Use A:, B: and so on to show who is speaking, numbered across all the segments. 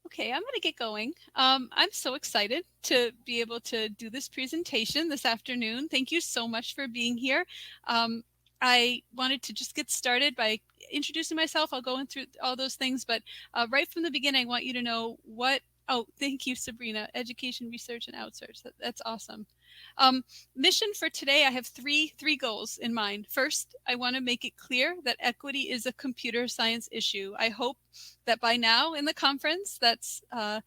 A: Okay, I'm going to get going. I'm so excited to be able to do this presentation this afternoon. Thank you so much for being here. I wanted to just get started by introducing myself. I'll go in through all those things, but right from the beginning, I want you to know what, oh, thank you, Sabrina, education, research, and outsource. That's awesome. Mission for today, I have three goals in mind. First, I want to make it clear that equity is a computer science issue. I hope that by now in the conference, that's a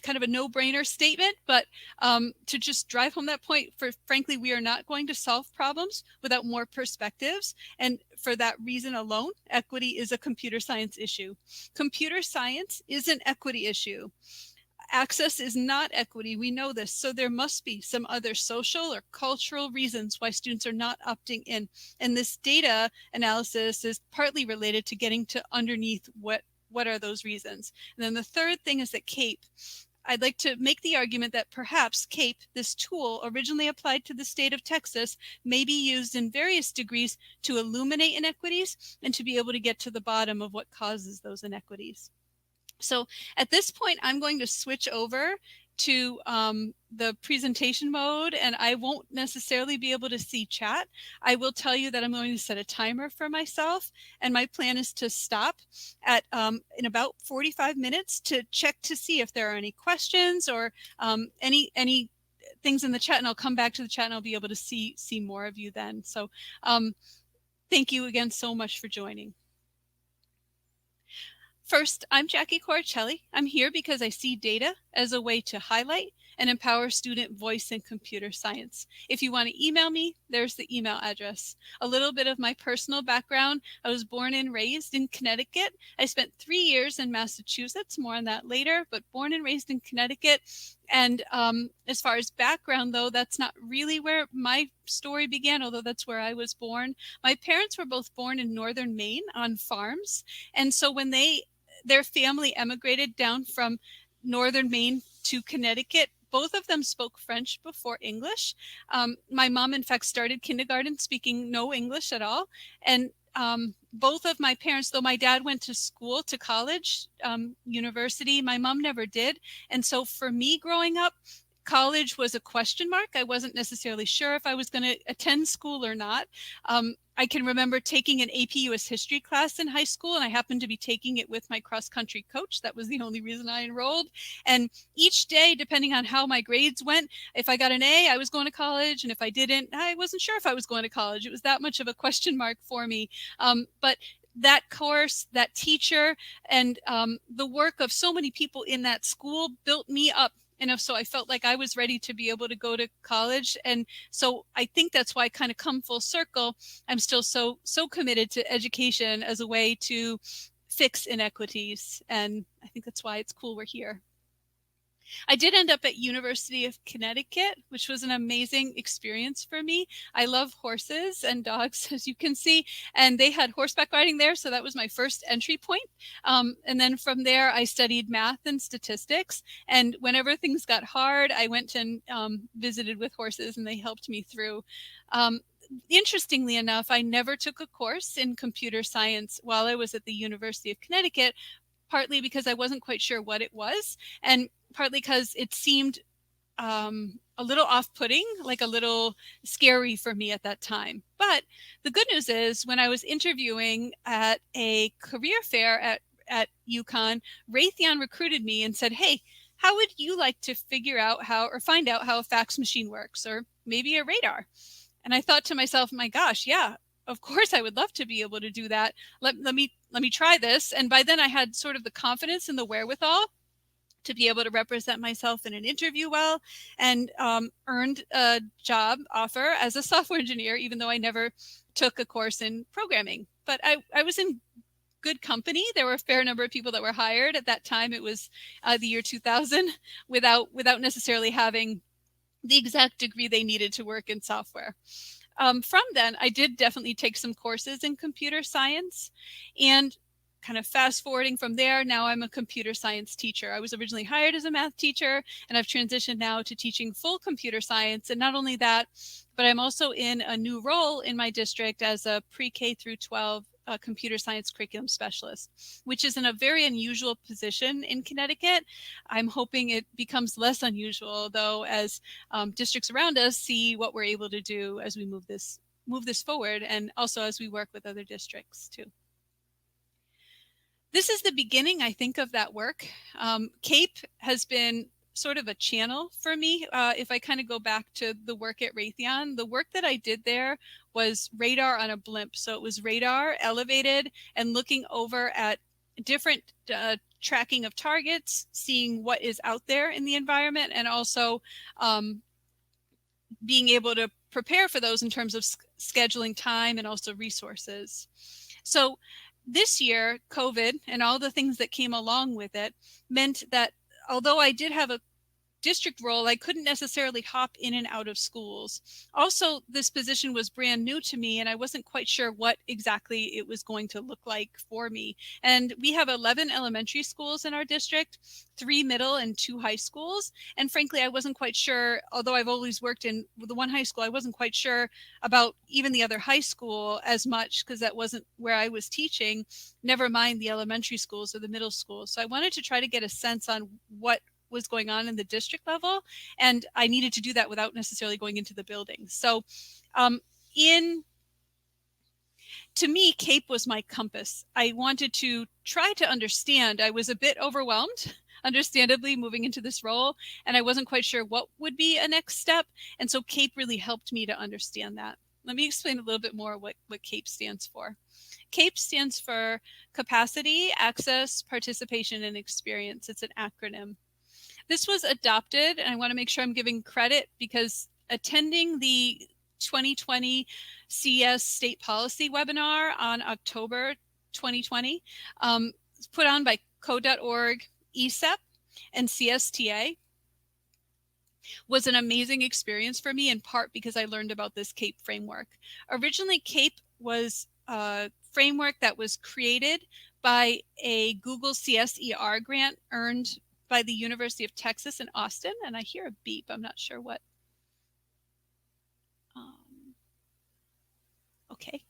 A: kind of a no-brainer statement, but to just drive home that point, frankly, we are not going to solve problems without more perspectives. And for that reason alone, equity is a computer science issue. Computer science is an equity issue. Access is not equity. We know this. So there must be some other social or cultural reasons why students are not opting in. And this data analysis is partly related to getting to underneath what are those reasons. And then the third thing is that CAPE. I'd like to make the argument that perhaps CAPE, this tool originally applied to the state of Texas, may be used in various degrees to illuminate inequities and to be able to get to the bottom of what causes those inequities. So at this point, I'm going to switch over to the presentation mode, and I won't necessarily be able to see chat. I will tell you that I'm going to set a timer for myself, and my plan is to stop at in about 45 minutes to check to see if there are any questions or any things in the chat, and I'll come back to the chat and I'll be able to see more of you then. So thank you again so much for joining. First, I'm Jackie Corricelli. I'm here because I see data as a way to highlight and empower student voice in computer science. If you want to email me, there's the email address. A little bit of my personal background. I was born and raised in Connecticut. I spent 3 years in Massachusetts, more on that later, but born and raised in Connecticut. And as far as background, though, that's not really where my story began, although that's where I was born. My parents were both born in northern Maine on farms. And so when their family emigrated down from northern Maine to Connecticut, both of them spoke French before English. My mom, in fact, started kindergarten speaking no English at all. And both of my parents, though my dad went to school, to college, university, my mom never did. And so for me growing up, college was a question mark. I wasn't necessarily sure if I was going to attend school or not. I can remember taking an AP US history class in high school, and I happened to be taking it with my cross-country coach. That was the only reason I enrolled. And each day, depending on how my grades went, if I got an A, I was going to college, and if I didn't, I wasn't sure if I was going to college. It was that much of a question mark for me. But that course, that teacher, and the work of so many people in that school built me up. And so I felt like I was ready to be able to go to college. And so I think that's why I kind of come full circle. I'm still so committed to education as a way to fix inequities. And I think that's why it's cool we're here. I did end up at University of Connecticut, which was an amazing experience for me. I love horses and dogs, as you can see, and they had horseback riding there, so that was my first entry point. And then from there, I studied math and statistics, and whenever things got hard, I went and visited with horses, and they helped me through. Interestingly enough, I never took a course in computer science while I was at the University of Connecticut, partly because I wasn't quite sure what it was, and partly because it seemed a little off-putting, like a little scary for me at that time. But the good news is when I was interviewing at a career fair at UConn, Raytheon recruited me and said, hey, how would you like to figure out how or find out how a fax machine works, or maybe a radar? And I thought to myself, my gosh, yeah, of course I would love to be able to do that. Let me try this. And by then I had sort of the confidence and the wherewithal to be able to represent myself in an interview well, and earned a job offer as a software engineer, even though I never took a course in programming. But I was in good company. There were a fair number of people that were hired at that time. It was the year 2000 without necessarily having the exact degree they needed to work in software. From then, I did definitely take some courses in computer science, and kind of fast forwarding from there, now I'm a computer science teacher. I was originally hired as a math teacher, and I've transitioned now to teaching full computer science. And not only that, but I'm also in a new role in my district as a pre-K through 12 computer science curriculum specialist, which is in a very unusual position in Connecticut. I'm hoping it becomes less unusual, though, as districts around us see what we're able to do as we move this forward, and also as we work with other districts too. This is the beginning, I think, of that work. CAPE has been sort of a channel for me. If I kind of go back to the work at Raytheon, the work that I did there was radar on a blimp. So it was radar elevated and looking over at different tracking of targets, seeing what is out there in the environment, and also being able to prepare for those in terms of scheduling time and also resources. So this year, COVID and all the things that came along with it meant that although I did have a district role, I couldn't necessarily hop in and out of schools. Also, this position was brand new to me, and I wasn't quite sure what exactly it was going to look like for me. And we have 11 elementary schools in our district, 3 middle and 2 high schools. And frankly, I wasn't quite sure, although I've always worked in the one high school, I wasn't quite sure about even the other high school as much because that wasn't where I was teaching, never mind the elementary schools or the middle schools. So I wanted to try to get a sense on what was going on in the district level, and I needed to do that without necessarily going into the building. So to me, CAPE was my compass. I wanted to try to understand. I was a bit overwhelmed, understandably, moving into this role, and I wasn't quite sure what would be a next step. And so CAPE really helped me to understand that. Let me explain a little bit more what CAPE stands for. CAPE stands for Capacity, Access, Participation, and Experience. It's an acronym. This was adopted, and I want to make sure I'm giving credit because attending the 2020 CS State Policy webinar on October 2020, put on by Code.org, ESEP, and CSTA, was an amazing experience for me, in part because I learned about this CAPE framework. Originally, CAPE was a framework that was created by a Google CSER grant earned by the University of Texas in Austin. And I hear a beep, I'm not sure what. Okay.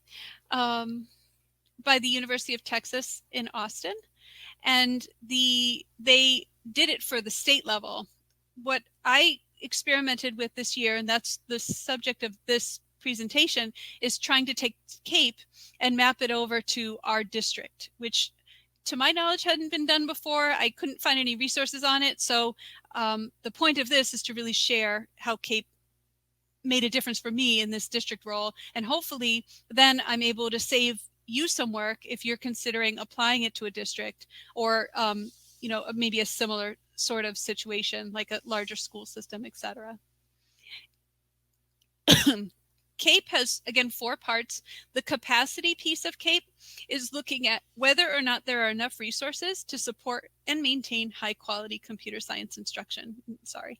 A: By the University of Texas in Austin. And they did it for the state level. What I experimented with this year, and that's the subject of this presentation, is trying to take CAPE and map it over to our district, which to my knowledge hadn't been done before. I couldn't find any resources on it. So the point of this is to really share how CAPE made a difference for me in this district role. And hopefully then I'm able to save you some work if you're considering applying it to a district or maybe a similar sort of situation like a larger school system, etc. CAPE has, again, 4 parts. The capacity piece of CAPE is looking at whether or not there are enough resources to support and maintain high quality computer science instruction. Sorry.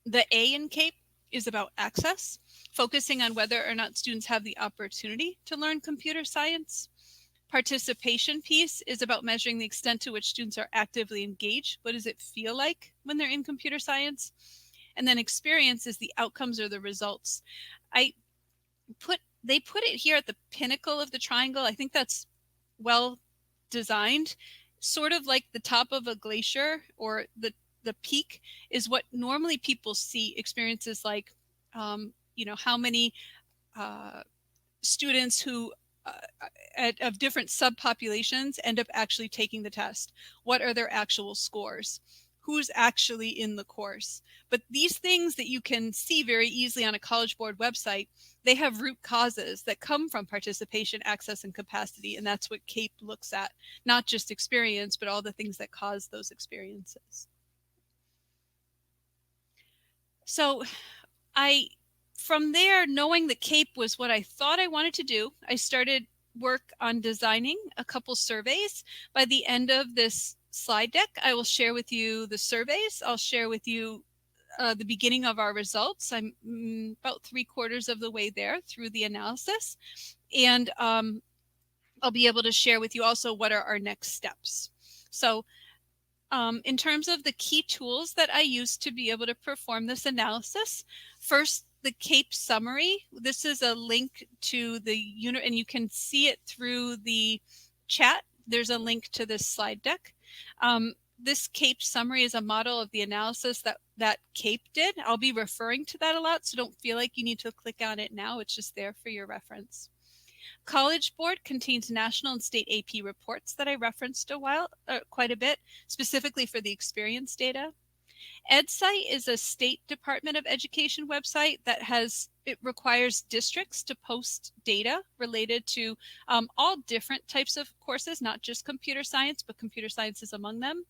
A: The A in CAPE is about access, focusing on whether or not students have the opportunity to learn computer science. Participation piece is about measuring the extent to which students are actively engaged. What does it feel like when they're in computer science? And then experience is the outcomes or the results. They put it here at the pinnacle of the triangle. I think that's well designed, sort of like the top of a glacier, or the peak is what normally people see experiences like, how many students who of different subpopulations end up actually taking the test. What are their actual scores? Who's actually in the course? But these things that you can see very easily on a College Board website, they have root causes that come from participation, access, and capacity. And that's what CAPE looks at, not just experience, but all the things that cause those experiences. So from there, knowing that CAPE was what I thought I wanted to do, I started work on designing a couple surveys. By the end of this slide deck, I will share with you the surveys. I'll share with you the beginning of our results. I'm about 3/4 of the way there through the analysis. And I'll be able to share with you also what are our next steps. So in terms of the key tools that I use to be able to perform this analysis, first the CAPE summary. This is a link to the unit, and you can see it through the chat. There's a link to this slide deck. This CAPE summary is a model of the analysis that CAPE did. I'll be referring to that a lot, so don't feel like you need to click on it now. It's just there for your reference. College Board contains national and state AP reports that I referenced quite a bit, specifically for the experience data. EdSite is a state Department of Education website that it requires districts to post data related to all different types of courses, not just computer science, but computer science is among them.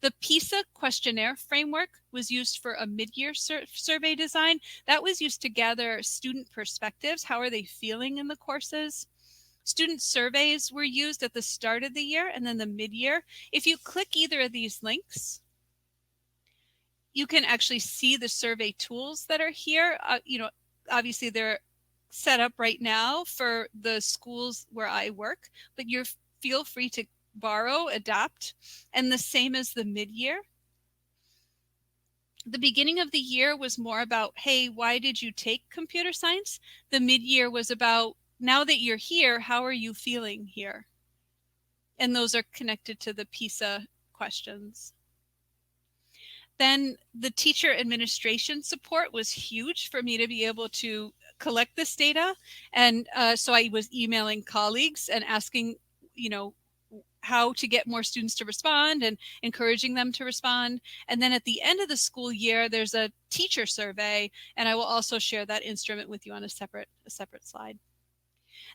A: The PISA questionnaire framework was used for a mid-year survey design. That was used to gather student perspectives. How are they feeling in the courses? Student surveys were used at the start of the year and then the mid-year. If you click either of these links, you can actually see the survey tools that are here. Obviously they're set up right now for the schools where I work, but feel free to borrow, adapt, and the same as the mid-year. The beginning of the year was more about, hey, why did you take computer science? The mid-year was about, now that you're here, how are you feeling here? And those are connected to the PISA questions. Then the teacher administration support was huge for me to be able to collect this data. And so I was emailing colleagues and asking, how to get more students to respond and encouraging them to respond. And then at the end of the school year, there's a teacher survey, and I will also share that instrument with you on a separate slide.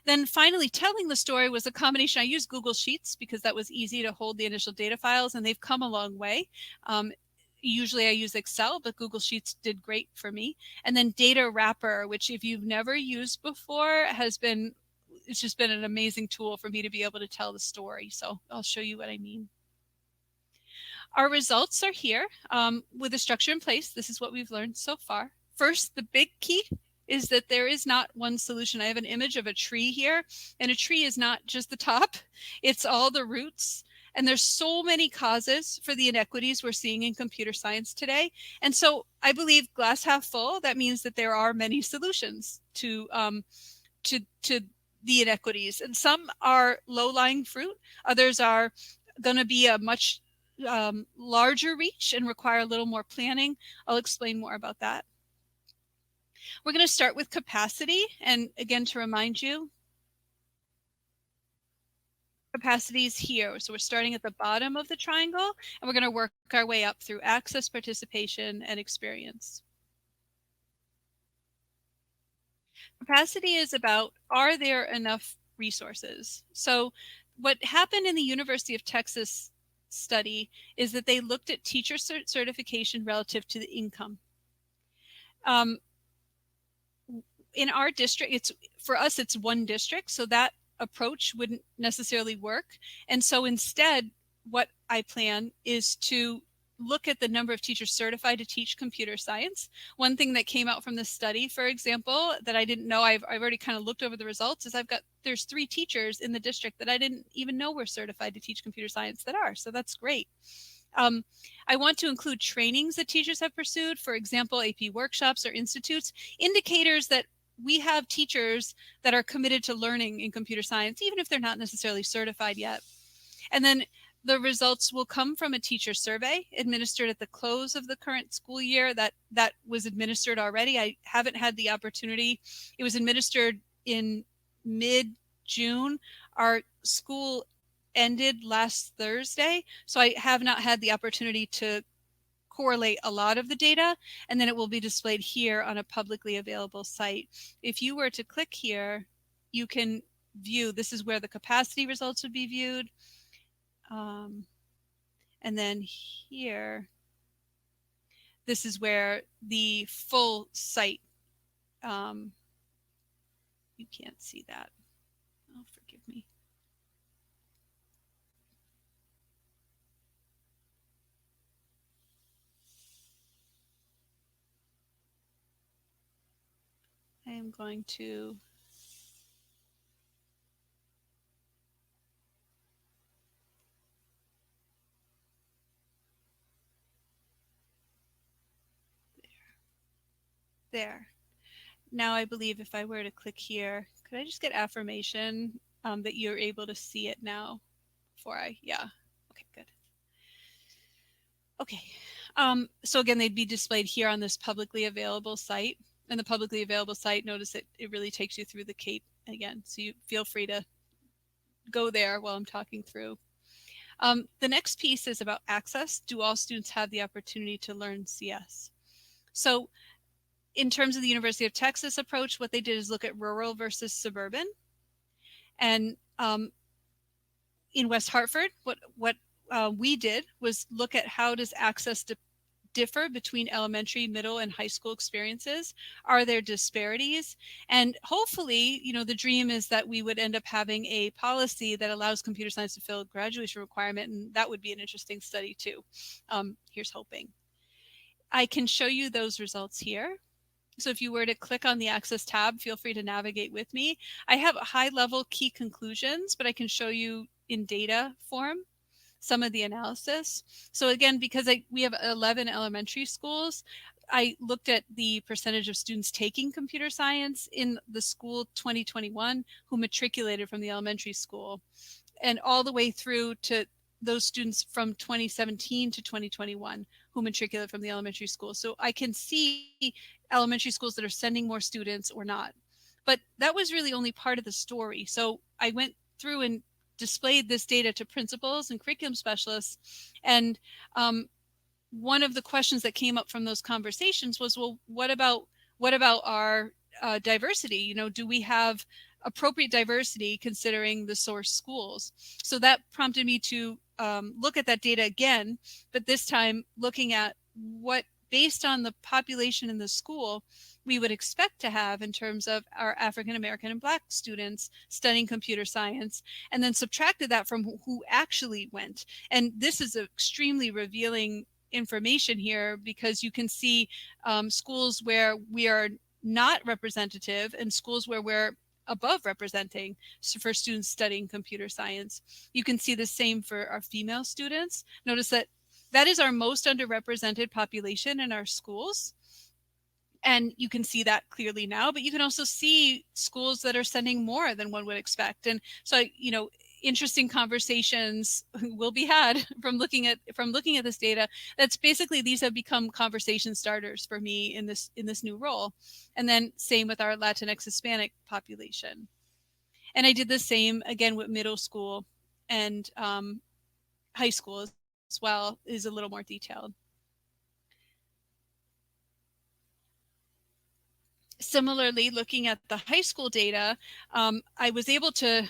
A: Then finally, telling the story was a combination. I used Google Sheets because that was easy to hold the initial data files, and they've come a long way. Usually I use Excel, but Google Sheets did great for me. And then Data Wrapper, which if you've never used before, it's just been an amazing tool for me to be able to tell the story. So I'll show you what I mean. Our results are here with a structure in place. This is what we've learned so far. First, the big key is that there is not one solution. I have an image of a tree here, and a tree is not just the top, it's all the roots. And there's so many causes for the inequities we're seeing in computer science today. And so I believe glass half full, that means that there are many solutions to the inequities. And some are low-lying fruit. Others are going to be a much larger reach and require a little more planning. I'll explain more about that. We're going to start with capacity. And again, to remind you, capacity is here. So we're starting at the bottom of the triangle, and we're going to work our way up through access, participation, and experience. Capacity is about, are there enough resources? So what happened in the University of Texas study is that they looked at teacher certification relative to the income. In our district, for us, it's one district, so that approach wouldn't necessarily work. And so instead, what I plan is to look at the number of teachers certified to teach computer science. One thing that came out from this study, for example, that I didn't know, I've already kind of looked over the results, is there's 3 teachers in the district that I didn't even know were certified to teach computer science that are, so that's great. I want to include trainings that teachers have pursued, for example, AP workshops or institutes, indicators that we have teachers that are committed to learning in computer science, even if they're not necessarily certified yet. And then the results will come from a teacher survey administered at the close of the current school year. That was administered already. I haven't had the opportunity. It was administered in mid-June. Our school ended last Thursday, so I have not had the opportunity to correlate a lot of the data, and then it will be displayed here on a publicly available site. If you were to click here, you can view, this is where the capacity results would be viewed. And then here, this is where the full site, you can't see that. Oh, forgive me. I am going to there. now I believe if I were to click here, could I just get affirmation that you're able to see it now before yeah, okay, good. Okay, so again, they'd be displayed here on this publicly available site. And the publicly available site, notice it really takes you through the CAPE again. So you feel free to go there while I'm talking through. The next piece is about access. Do all students have the opportunity to learn CS? So in terms of the University of Texas approach, what they did is look at rural versus suburban. And in West Hartford, what we did was look at how does access differ between elementary, middle, and high school experiences? Are there disparities? And hopefully, you know, the dream is that we would end up having a policy that allows computer science to fill a graduation requirement, and that would be an interesting study too. Here's hoping. I can show you those results here. So if you were to click on the Access tab, feel free to navigate with me. I have high-level key conclusions, but I can show you in data form some of the analysis. So again, because we have 11 elementary schools, I looked at the percentage of students taking computer science in the school 2021 who matriculated from the elementary school, and all the way through to those students from 2017 to 2021 who matriculated from the elementary school. So I can see elementary schools that are sending more students or not. But that was really only part of the story. So I went through and displayed this data to principals and curriculum specialists. And one of the questions that came up from those conversations was, well, what about our diversity? You know, do we have appropriate diversity considering the source schools? So that prompted me to look at that data again, but this time looking at what, based on the population in the school, we would expect to have in terms of our African American and Black students studying computer science, and then subtracted that from who actually went. And this is extremely revealing information here, because you can see schools where we are not representative and schools where we're above representing for students studying computer science. You can see the same for our female students. Notice that that is our most underrepresented population in our schools. And you can see that clearly now, but you can also see schools that are sending more than one would expect. And so, you know, interesting conversations will be had from looking at this data. That's basically, these have become conversation starters for me in this new role. And then same with our Latinx Hispanic population. And I did the same again with middle school and high school as well, is a little more detailed. Similarly, looking at the high school data, I was able to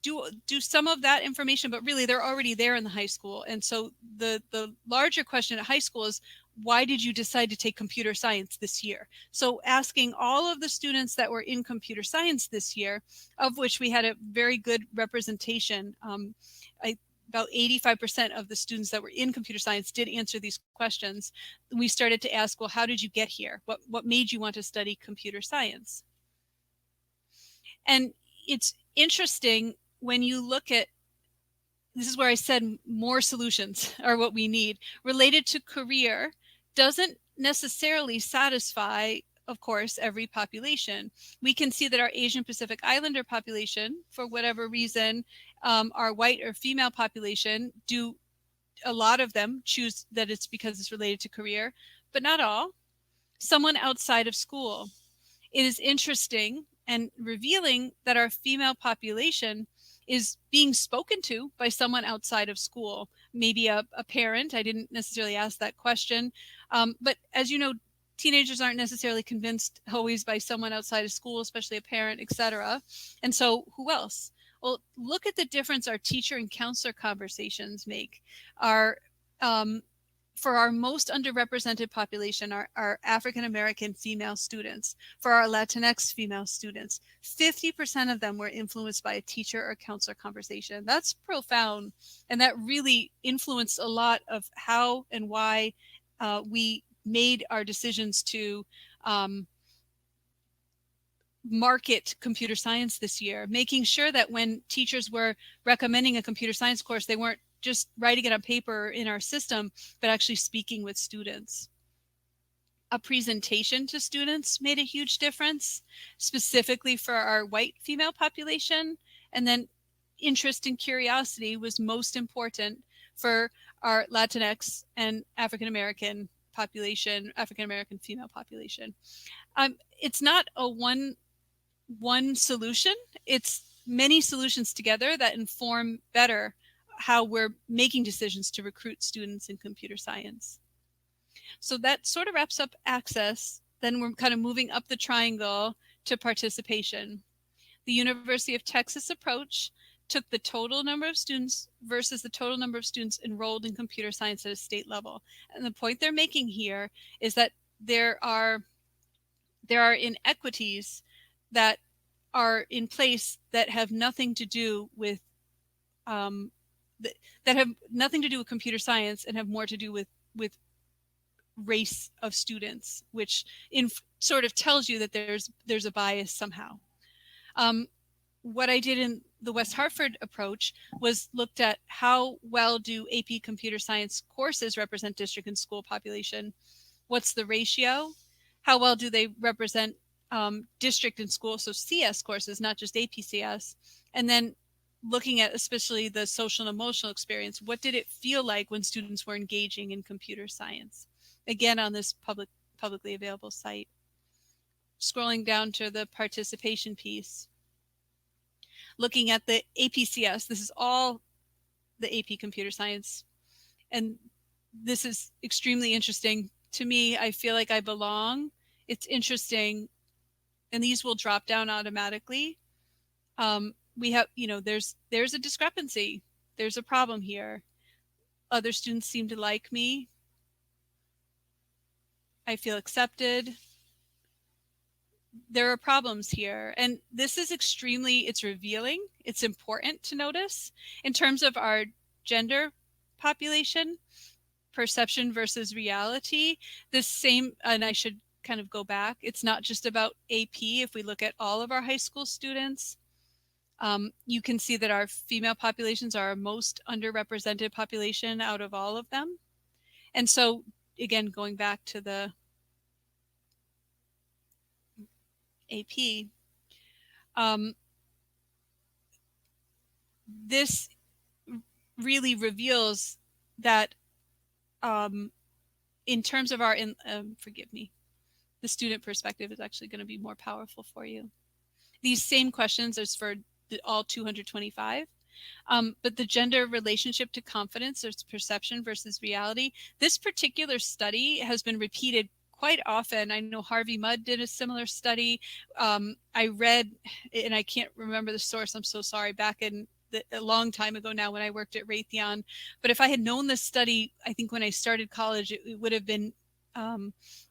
A: do some of that information, but really they're already there in the high school. And so the larger question at high school is, why did you decide to take computer science this year? So asking all of the students that were in computer science this year, of which we had a very good representation. About 85% of the students that were in computer science did answer these questions. We started to ask, well, how did you get here? What made you want to study computer science? And it's interesting when you look at, this is where I said more solutions are what we need. Related to career doesn't necessarily satisfy, of course, every population. We can see that our Asian Pacific Islander population, for whatever reason, our white or female population, a lot of them choose that it's because it's related to career, but not all. Someone outside of school. It is interesting and revealing that our female population is being spoken to by someone outside of school, maybe a parent. I didn't necessarily ask that question, but as you know, teenagers aren't necessarily convinced always by someone outside of school, especially a parent, etc. And so who else? Well, look at the difference our teacher and counselor conversations make. For our most underrepresented population, our African American female students, for our Latinx female students, 50% of them were influenced by a teacher or counselor conversation. That's profound. And that really influenced a lot of how and why we made our decisions to market computer science this year, making sure that when teachers were recommending a computer science course, they weren't just writing it on paper in our system, but actually speaking with students. a presentation to students made a huge difference, specifically for our white female population. And then interest and curiosity was most important for our Latinx and African-American population, African-American female population. It's not a one solution. It's many solutions together that inform better how we're making decisions to recruit students in computer science. So that sort of wraps up access. Then we're kind of moving up the triangle to participation. The University of Texas approach took the total number of students versus the total number of students enrolled in computer science at a state level. And the point they're making here is that there are inequities that are in place that have nothing to do with that have nothing to do with computer science and have more to do with race of students, which sort of tells you that there's a bias somehow. What I did in the West Hartford approach was looked at how well do AP computer science courses represent district and school population? What's the ratio? How well do they represent district and school, so CS courses, not just AP CS? And then looking at especially the social and emotional experience, what did it feel like when students were engaging in computer science? Again, on this publicly available site. Scrolling down to the participation piece. Looking at the APCS, this is all the AP computer science. And this is extremely interesting. To me, I feel like I belong. It's interesting. And these will drop down automatically. We have, there's a discrepancy. There's a problem here. Other students seem to like me. I feel accepted. There are problems here. And this is it's revealing. It's important to notice in terms of our gender population, perception versus reality. This same, and I should kind of go back, it's not just about AP. If we look at all of our high school students, you can see that our female populations are our most underrepresented population out of all of them. And so, again, going back to the AP, this really reveals that in terms of our, forgive me, the student perspective is actually going to be more powerful for you. These same questions are for all 225. But the gender relationship to confidence, there's perception versus reality. This particular study has been repeated quite often. I know Harvey Mudd did a similar study. I read, and I can't remember the source, I'm so sorry, back in a long time ago now when I worked at Raytheon. But if I had known this study, I think when I started college, it would have been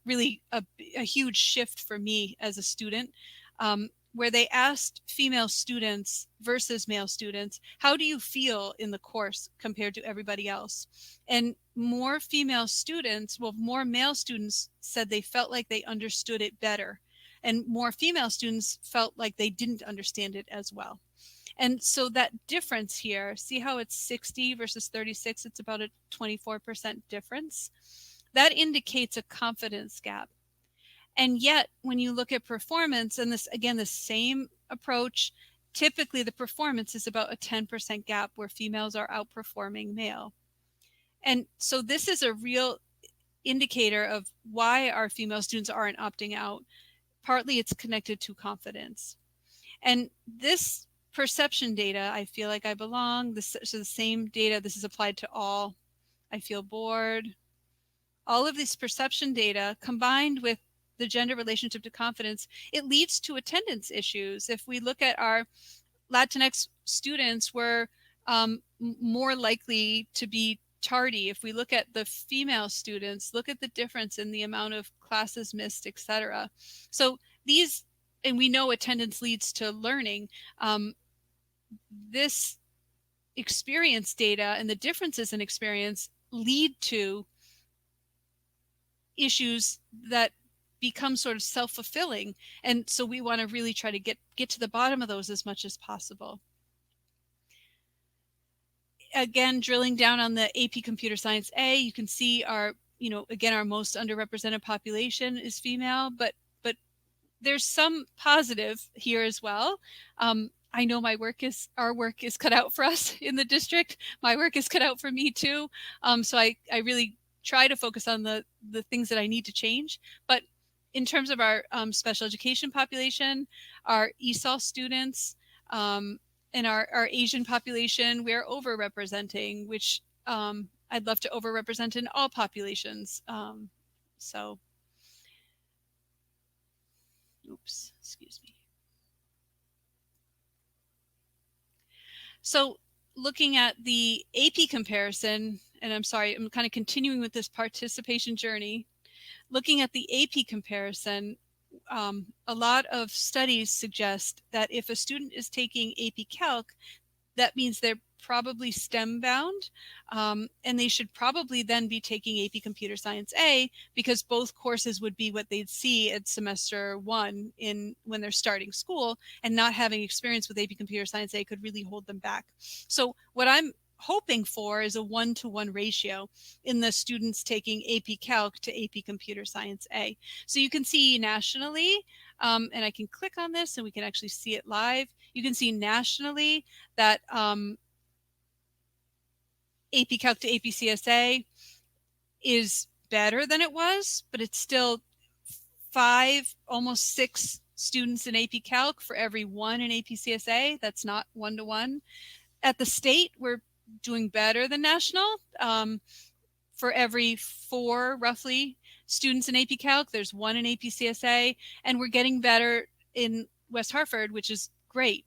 A: really a huge shift for me as a student. Where they asked female students versus male students, how do you feel in the course compared to everybody else? And more female students, more male students said they felt like they understood it better. And more female students felt like they didn't understand it as well. And so that difference here, see how it's 60 versus 36, it's about a 24% difference. That indicates a confidence gap. And yet, when you look at performance, and this, again, the same approach, typically the performance is about a 10% gap where females are outperforming male. And so this is a real indicator of why our female students aren't opting out. Partly it's connected to confidence. And this perception data, I feel like I belong, this is the same data, this is applied to all. I feel bored. All of this perception data combined with the gender relationship to confidence, it leads to attendance issues. If we look at our Latinx students, we're more likely to be tardy. If we look at the female students, look at the difference in the amount of classes missed, etc. So these, and we know attendance leads to learning. This experience data and the differences in experience lead to issues that become sort of self-fulfilling. And so we want to really try to get to the bottom of those as much as possible. Again, drilling down on the AP Computer Science A, you can see our again, our most underrepresented population is female, but there's some positive here as well. I know our work is cut out for us in the district. My work is cut out for me too. So I really try to focus on the things that I need to change. But in terms of our special education population, our ESOL students, and our Asian population, we're overrepresenting, which I'd love to overrepresent in all populations. So, oops, excuse me. So looking at the AP comparison, and I'm sorry, I'm kind of continuing with this participation journey. Looking at the AP comparison, a lot of studies suggest that if a student is taking AP Calc, that means they're probably STEM bound, and they should probably then be taking AP Computer Science A, because both courses would be what they'd see at semester 1 when they're starting school, and not having experience with AP Computer Science A could really hold them back. So what I'm hoping for is a 1-to-1 ratio in the students taking AP Calc to AP Computer Science A. So you can see nationally, and I can click on this and we can actually see it live. You can see nationally that AP Calc to AP CSA is better than it was, but it's still 5, almost 6 students in AP Calc for every 1 in AP CSA. That's not 1-to-1. At the state, we're doing better than national. For every 4, roughly, students in AP Calc, there's 1 in AP CSA, and we're getting better in West Hartford, which is great.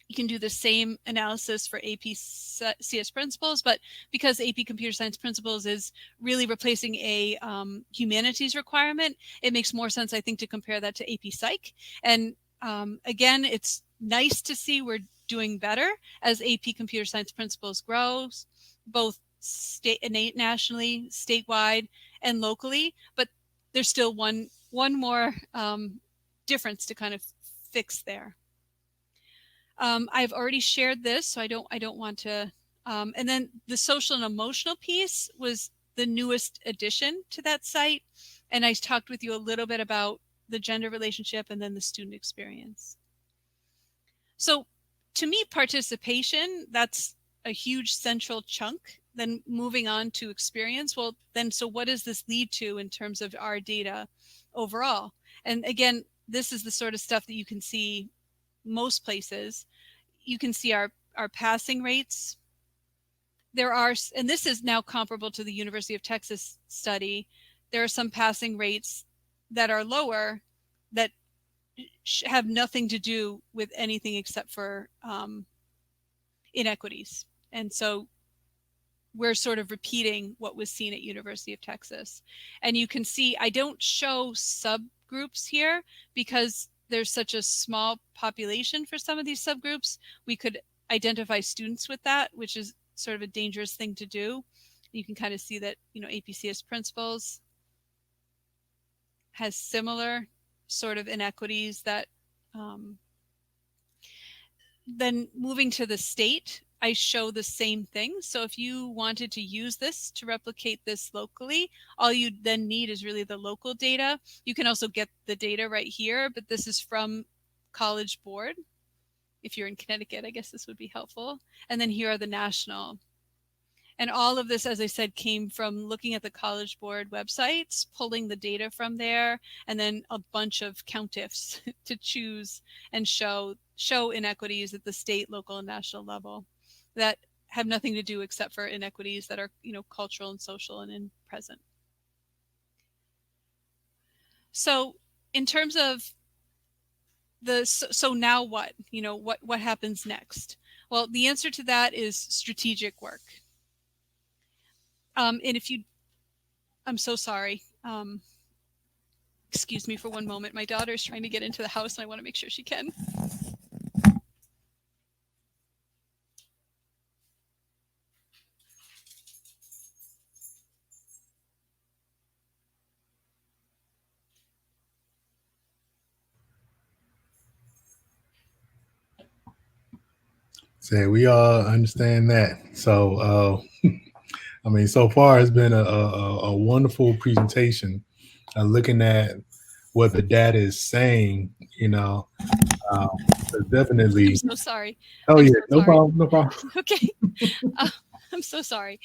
A: You can do the same analysis for AP CS Principles, but because AP Computer Science Principles is really replacing a humanities requirement, it makes more sense, I think, to compare that to AP Psych. And again, it's nice to see we're doing better as AP Computer Science Principles grows, both state and nationally, statewide, and locally. But there's still one more difference to kind of fix there. I've already shared this, so I don't want to. And then the social and emotional piece was the newest addition to that site. And I talked with you a little bit about the gender relationship and then the student experience. So to me, participation, that's a huge central chunk. Then moving on to experience, well, then, so what does this lead to in terms of our data overall? And again, this is the sort of stuff that you can see most places. You can see our passing rates. There are, and this is now comparable to the University of Texas study, there are some passing rates that are lower that have nothing to do with anything except for inequities. And so we're sort of repeating what was seen at University of Texas. And you can see, I don't show subgroups here because there's such a small population for some of these subgroups. We could identify students with that, which is sort of a dangerous thing to do. You can kind of see that, APCS Principles has similar sort of inequities that then moving to the state, I show the same thing. So if you wanted to use this to replicate this locally, all you then need is really the local data. You can also get the data right here, but this is from College Board. If you're in Connecticut, I guess this would be helpful. And then here are the national. And all of this, as I said, came from looking at the College Board websites, pulling the data from there, and then a bunch of countifs to choose and show inequities at the state, local, and national level that have nothing to do except for inequities that are, cultural and social and in present. So in terms of so now what? What happens next? Well, the answer to that is strategic work. And if you, I'm so sorry. Excuse me for one moment. My daughter's trying to get into the house and I want to make sure she can.
B: So we all understand that. So I mean, so far it's been a wonderful presentation. Looking at what the data is saying, you know, um,
A: I'm
B: definitely.
A: so sorry.
B: Oh
A: I'm
B: yeah,
A: so
B: no
A: sorry.
B: problem, no problem.
A: Okay. Uh, I'm so sorry.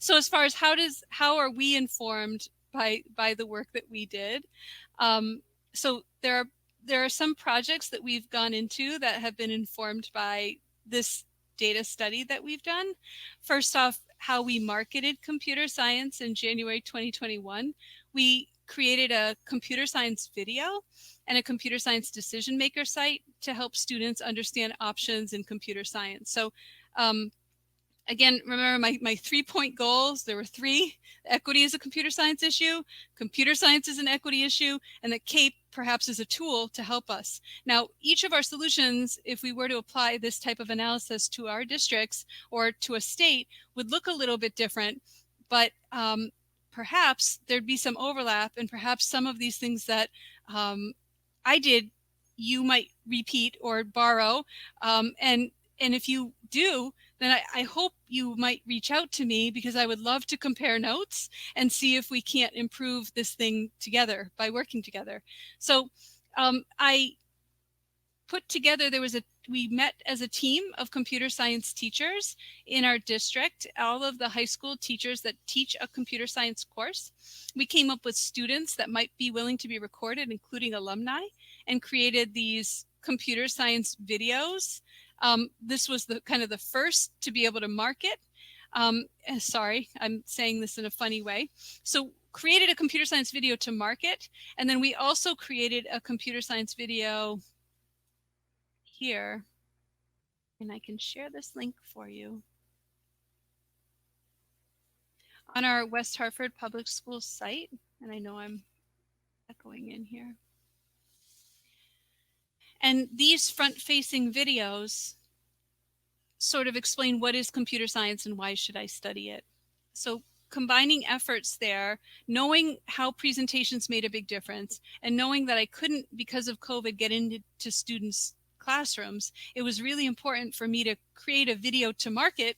A: So as far as how are we informed by the work that we did? So there are some projects that we've gone into that have been informed by this data study that we've done. First off, how we marketed computer science in January 2021. We created a computer science video and a computer science decision maker site to help students understand options in computer science. So again, remember my 3-point goals. There were 3. Equity is a computer science issue, computer science is an equity issue, and that CAPE perhaps is a tool to help us. Now, each of our solutions, if we were to apply this type of analysis to our districts or to a state, would look a little bit different, but perhaps there'd be some overlap, and perhaps some of these things that I did, you might repeat or borrow, and if you do, then I hope you might reach out to me, because I would love to compare notes and see if we can't improve this thing together by working together. So I put together, we met as a team of computer science teachers in our district, all of the high school teachers that teach a computer science course. We came up with students that might be willing to be recorded, including alumni, and created these computer science videos. This was the kind of the first to be able to market. Sorry, I'm saying this in a funny way. So created a computer science video to market, and then we also created a computer science video here, and I can share this link for you. On our West Hartford Public Schools site, and I know I'm echoing in here. And these front-facing videos sort of explain what is computer science and why should I study it. So combining efforts there, knowing how presentations made a big difference, and knowing that I couldn't, because of COVID, get into students' classrooms, it was really important for me to create a video to market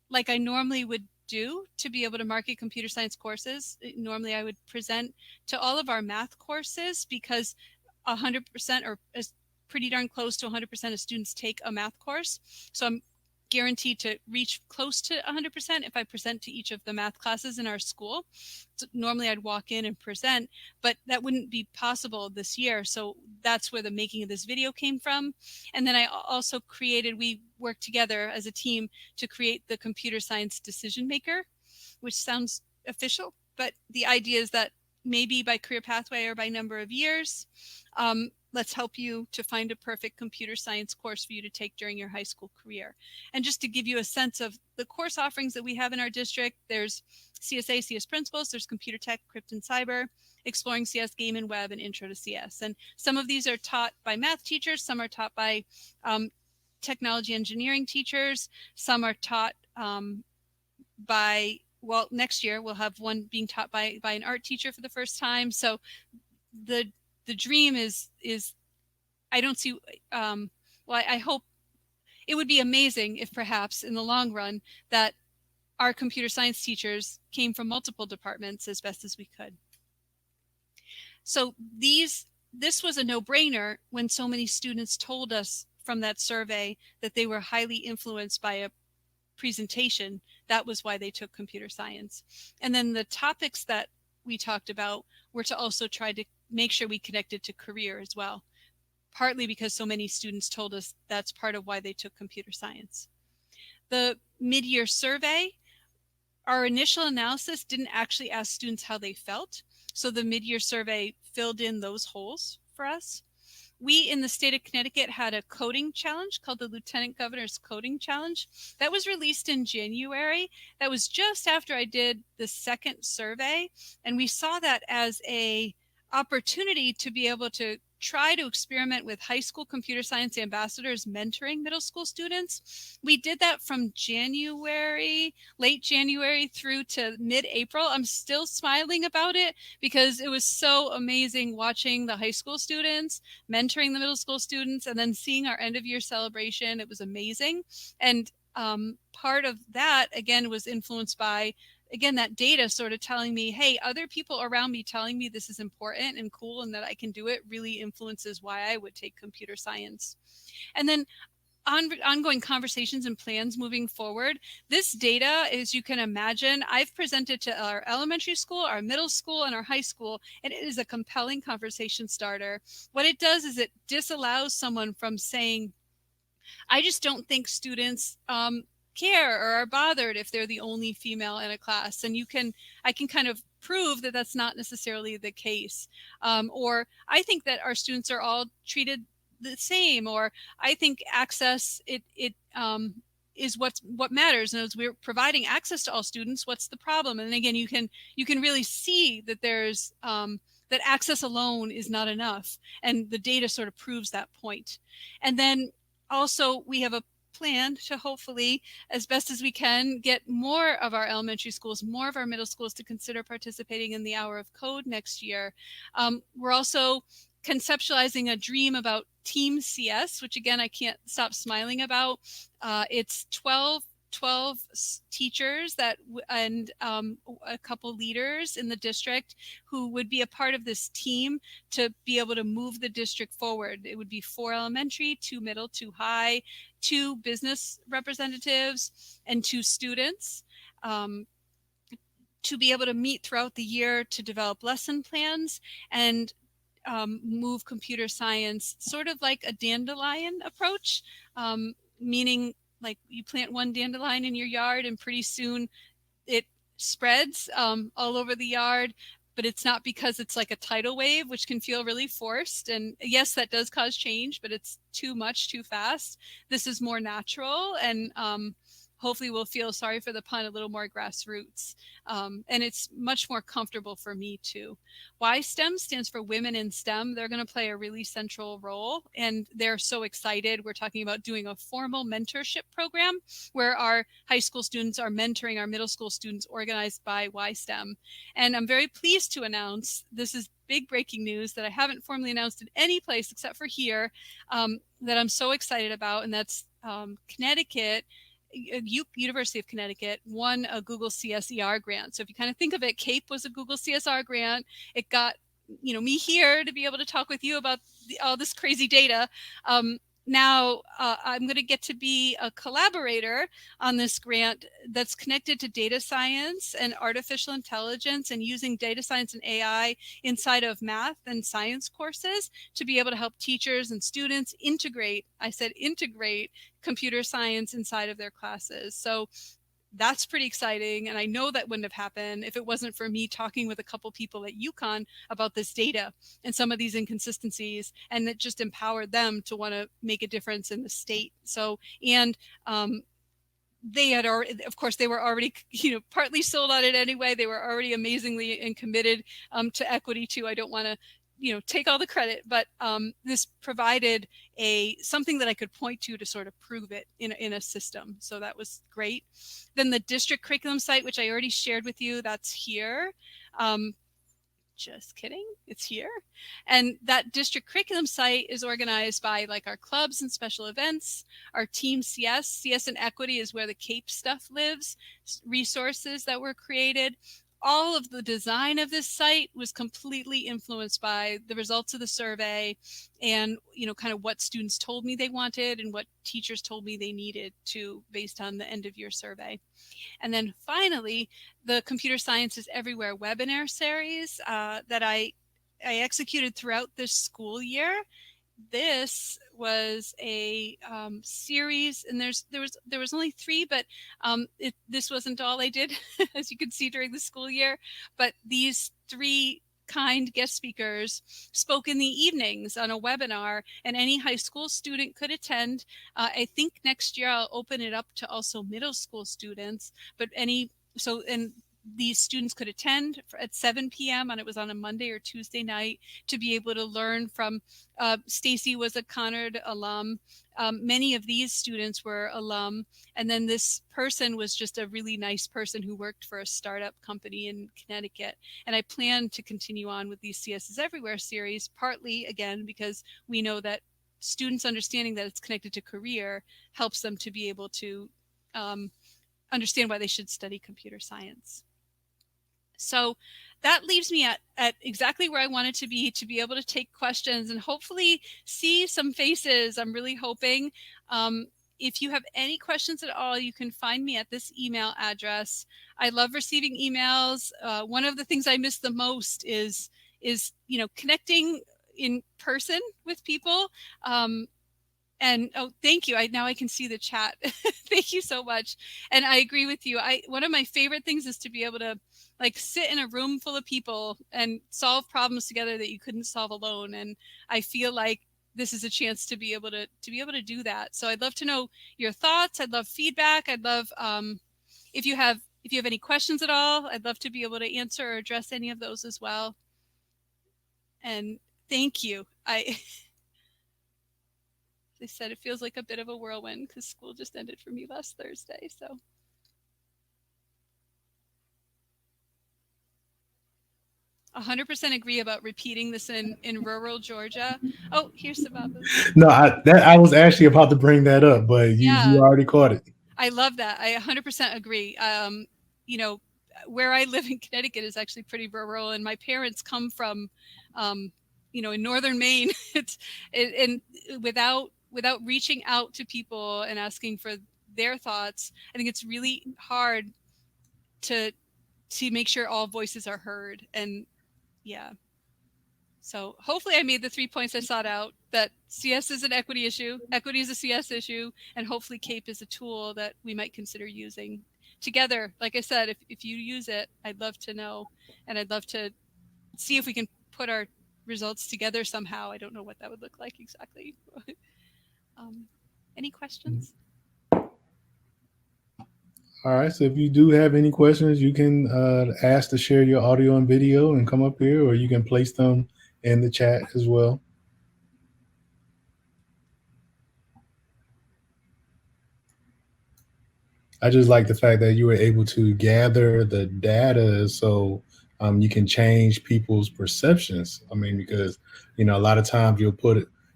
A: like I normally would do to be able to market computer science courses. Normally I would present to all of our math courses, because 100% or as pretty darn close to 100% of students take a math course. So I'm guaranteed to reach close to 100% if I present to each of the math classes in our school. So normally I'd walk in and present, but that wouldn't be possible this year. So that's where the making of this video came from. And then I also we worked together as a team to create the computer science decision maker, which sounds official, but the idea is that maybe by career pathway or by number of years, let's help you to find a perfect computer science course for you to take during your high school career. And just to give you a sense of the course offerings that we have in our district, there's CSA, CS Principles, there's Computer Tech, Crypt and Cyber, Exploring CS, Game and Web, and Intro to CS. And some of these are taught by math teachers, some are taught by technology engineering teachers, some are taught by, well, next year we'll have one being taught by an art teacher for the first time. So the dream is I don't see, well, I hope it would be amazing if perhaps in the long run that our computer science teachers came from multiple departments as best as we could. So this was a no-brainer when so many students told us from that survey that they were highly influenced by a presentation. That was why they took computer science. And then the topics that we talked about were to also try to make sure we connected to career as well, partly because so many students told us that's part of why they took computer science. The mid-year survey, our initial analysis didn't actually ask students how they felt, so the mid-year survey filled in those holes for us. We in the state of Connecticut had a coding challenge called the Lieutenant Governor's Coding Challenge. That was released in January. That was just after I did the second survey. And we saw that as an opportunity to be able to try to experiment with high school computer science ambassadors mentoring middle school students. We did that from January, late January through to mid-April. I'm still smiling about it because it was so amazing watching the high school students, mentoring the middle school students, and then seeing our end of year celebration. It was amazing. And part of that, again, was influenced by, again, that data sort of telling me, hey, other people around me telling me this is important and cool and that I can do it really influences why I would take computer science. And then ongoing conversations and plans moving forward. This data, as you can imagine, I've presented to our elementary school, our middle school, and our high school, and it is a compelling conversation starter. What it does is it disallows someone from saying, I just don't think students care or are bothered if they're the only female in a class. And I can kind of prove that that's not necessarily the case. Or I think that our students are all treated the same, or I think access is what matters. And as we're providing access to all students, what's the problem? And again, you can really see that there's that access alone is not enough, and the data sort of proves that point. And then also we have a plan to hopefully, as best as we can, get more of our elementary schools, more of our middle schools to consider participating in the Hour of Code next year. We're also conceptualizing a dream about Team CS, which again, I can't stop smiling about. It's 12 teachers and a couple leaders in the district who would be a part of this team to be able to move the district forward. It would be 4 elementary, 2 middle, 2 high, 2 business representatives, and 2 students. To be able to meet throughout the year to develop lesson plans and move computer science sort of like a dandelion approach, meaning like you plant one dandelion in your yard and pretty soon it spreads all over the yard. But it's not because it's like a tidal wave, which can feel really forced. And yes, that does cause change, but it's too much, too fast. This is more natural, and hopefully we'll feel, sorry for the pun, a little more grassroots. And it's much more comfortable for me too. Why STEM stands for Women in STEM. They're going to play a really central role, and they're so excited. We're talking about doing a formal mentorship program where our high school students are mentoring our middle school students, organized by YSTEM. And I'm very pleased to announce, this is big breaking news that I haven't formally announced in any place except for here, that I'm so excited about, and that's Connecticut. University of Connecticut won a Google CSER grant. So if you kind of think of it, CAPE was a Google CSR grant. It got me here to be able to talk with you about all this crazy data. Now I'm going to get to be a collaborator on this grant that's connected to data science and artificial intelligence, and using data science and AI inside of math and science courses to be able to help teachers and students integrate, I said integrate, computer science inside of their classes. So that's pretty exciting. And I know that wouldn't have happened if it wasn't for me talking with a couple people at UConn about this data and some of these inconsistencies, and it just empowered them to want to make a difference in the state. So, and they had already, of course, they were already, partly sold on it anyway. They were already amazingly and committed to equity too. I don't want to take all the credit, but this provided something that I could point to sort of prove it in a system. So that was great. Then the district curriculum site, which I already shared with you, that's here. Just kidding, it's here. And that district curriculum site is organized by like our clubs and special events, our team CS and equity is where the CAPE stuff lives, resources that were created. All of the design of this site was completely influenced by the results of the survey and, kind of what students told me they wanted and what teachers told me they needed to, based on the end of year survey. And then finally, the Computer Science is Everywhere webinar series that I executed throughout this school year. This was a series, and there was only 3, but this wasn't all I did, as you can see, during the school year. But these 3 kind guest speakers spoke in the evenings on a webinar, and any high school student could attend. I think next year I'll open it up to also middle school students, but these students could attend at 7 p.m. and it was on a Monday or Tuesday night to be able to learn from, Stacy was a Conard alum. Many of these students were alum. And then this person was just a really nice person who worked for a startup company in Connecticut. And I plan to continue on with these CS is Everywhere series, partly again, because we know that students understanding that it's connected to career helps them to be able to um, understand why they should study computer science. So that leaves me at exactly where I wanted to be able to take questions and hopefully see some faces. I'm really hoping. If you have any questions at all, you can find me at this email address. I love receiving emails. One of the things I miss the most is connecting in person with people. And oh, thank you. Now I can see the chat. Thank you so much. And I agree with you. One of my favorite things is to be able to like sit in a room full of people and solve problems together that you couldn't solve alone. And I feel like this is a chance to be able to do that. So I'd love to know your thoughts. I'd love feedback. I'd love if you have any questions at all. I'd love to be able to answer or address any of those as well. And thank you. They said it feels like a bit of a whirlwind because school just ended for me last Thursday. So 100% agree about repeating this in rural Georgia. Oh, here's Sababa's.
B: No, I was actually about to bring that up, but you
A: Yeah,
B: already caught it.
A: I love that. I 100% agree. You know, where I live in Connecticut is actually pretty rural, and my parents come from, um, in northern Maine. And without reaching out to people and asking for their thoughts, I think it's really hard to make sure all voices are heard. And yeah, so hopefully I made the 3 points I sought out, that CS is an equity issue, equity is a CS issue, and hopefully CAPE is a tool that we might consider using together. Like I said, if you use it, I'd love to know, and I'd love to see if we can put our results together somehow. I don't know what that would look like exactly. um, any questions?
B: All right. So if you do have any questions, you can ask to share your audio and video and come up here, or you can place them in the chat as well. I just like the fact that you were able to gather the data so you can change people's perceptions. I mean, because a lot of times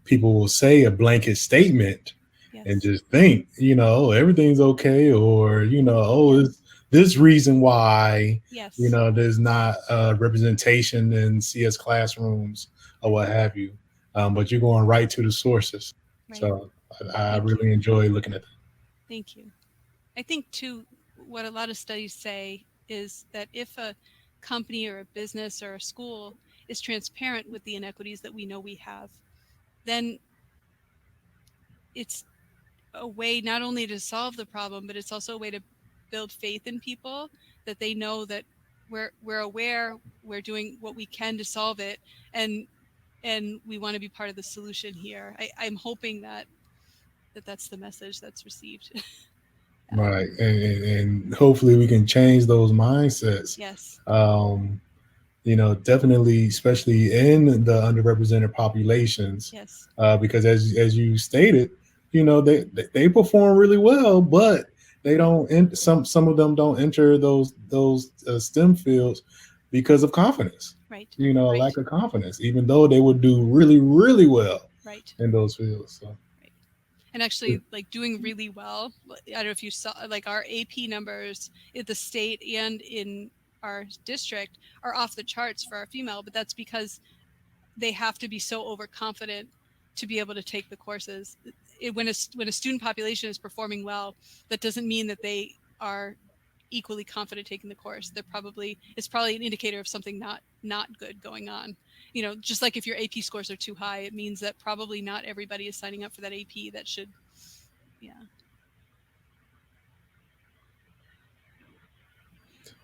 B: people will say a blanket statement and
A: Yes.
B: just think, oh, everything's okay, or oh,
A: Yeah.
B: it's this reason why
A: Yes.
B: there's not representation in CS classrooms or what have you. But you're going right to the sources,
A: Right.
B: so I
A: Thank you.
B: really enjoy looking at that.
A: Thank you. I think too, what a lot of studies say is that if a company or a business or a school is transparent with the inequities that we know we have, then it's a way not only to solve the problem, but it's also a way to build faith in people, that they know that we're aware, we're doing what we can to solve it, and we want to be part of the solution here. I'm hoping that's the message that's received. Yeah.
B: Right, and hopefully we can change those mindsets.
A: Yes.
B: Um, definitely, especially in the underrepresented populations,
A: Yes.
B: because as you stated, they perform really well, but they
A: Right.
B: don't. Some of them don't enter those STEM fields because of confidence.
A: Right.
B: Lack
A: Right.
B: of confidence, even though they would do really really well
A: Right.
B: in those fields. So.
A: Right. And actually, like doing really well. I don't know if you saw, like our AP numbers at the state and in our district are off the charts for our female, but that's because they have to be so overconfident to be able to take the courses. When a student population is performing well, that doesn't mean that they are equally confident taking the course. It's probably an indicator of something not good going on. Just like if your AP scores are too high, it means that probably not everybody is signing up for that AP. That should, yeah.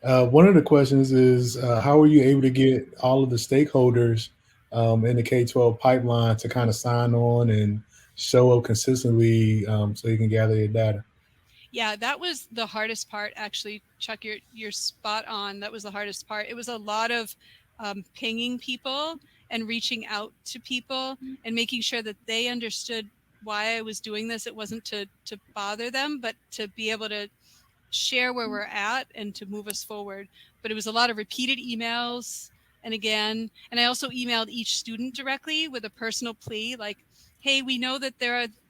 B: One of the questions is how are you able to get all of the stakeholders in the K-12 pipeline to kind of sign on and show up consistently so you can gather your data?
A: Yeah, that was the hardest part, actually, Chuck. You're spot on. That was the hardest part. It was a lot of pinging people and reaching out to people and making sure that they understood why I was doing this. It wasn't to bother them, but to be able to share where we're at and to move us forward. But it was a lot of repeated emails and again. And I also emailed each student directly with a personal plea, like, hey, we know that